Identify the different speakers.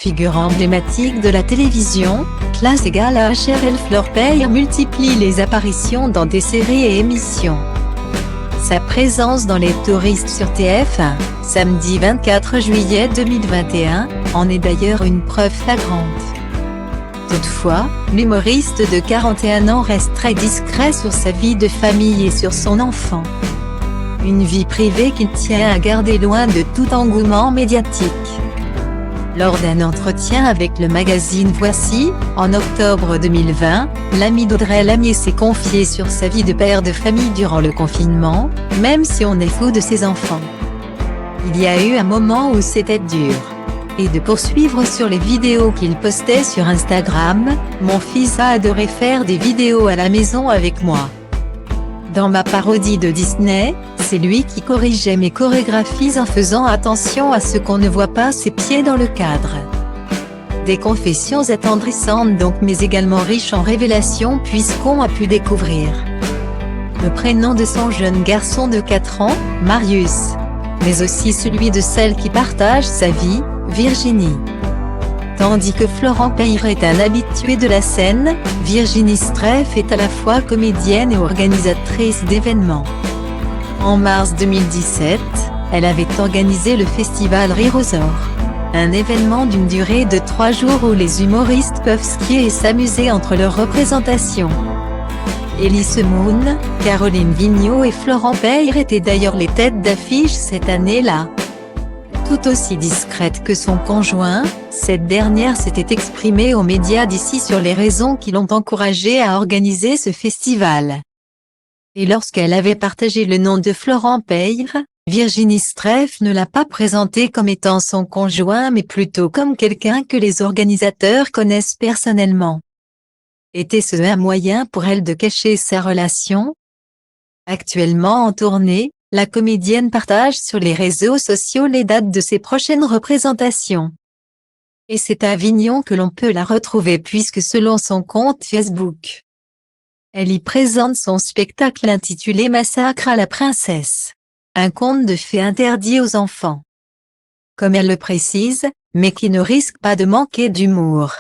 Speaker 1: Figure emblématique de la télévision, classe égale à HRL, Flore Peire multiplie les apparitions dans des séries et émissions. Sa présence dans Les Touristes sur TF1, samedi 24 juillet 2021, en est d'ailleurs une preuve flagrante. Toutefois, l'humoriste de 41 ans reste très discret sur sa vie de famille et sur son enfant. Une vie privée qu'il tient à garder loin de tout engouement médiatique. Lors d'un entretien avec le magazine Voici, en octobre 2020, l'ami d'Audrey Lamier s'est confié sur sa vie de père de famille durant le confinement, même si on est fou de ses enfants. Il y a eu un moment où c'était dur. Et de poursuivre sur les vidéos qu'il postait sur Instagram, mon fils a adoré faire des vidéos à la maison avec moi. Dans ma parodie de Disney, c'est lui qui corrigeait mes chorégraphies en faisant attention à ce qu'on ne voit pas ses pieds dans le cadre. Des confessions attendrissantes donc, mais également riches en révélations puisqu'on a pu découvrir le prénom de son jeune garçon de 4 ans, Marius, mais aussi celui de celle qui partage sa vie, Virginie. Tandis que Florent Peire est un habitué de la scène, Virginie Streff est à la fois comédienne et organisatrice d'événements. En mars 2017, elle avait organisé le festival Rirosaur, un événement d'une durée de 3 jours où les humoristes peuvent skier et s'amuser entre leurs représentations. Elise Moon, Caroline Vigneault et Florent Peire étaient d'ailleurs les têtes d'affiche cette année-là. Tout aussi discrète que son conjoint, cette dernière s'était exprimée aux médias d'ici sur les raisons qui l'ont encouragée à organiser ce festival. Et lorsqu'elle avait partagé le nom de Florent Peire, Virginie Streff ne l'a pas présenté comme étant son conjoint mais plutôt comme quelqu'un que les organisateurs connaissent personnellement. Était-ce un moyen pour elle de cacher sa relation? Actuellement en tournée, la comédienne partage sur les réseaux sociaux les dates de ses prochaines représentations. Et c'est à Avignon que l'on peut la retrouver puisque selon son compte Facebook, elle y présente son spectacle intitulé Massacre à la princesse, un conte de fées interdit aux enfants. Comme elle le précise, mais qui ne risque pas de manquer d'humour.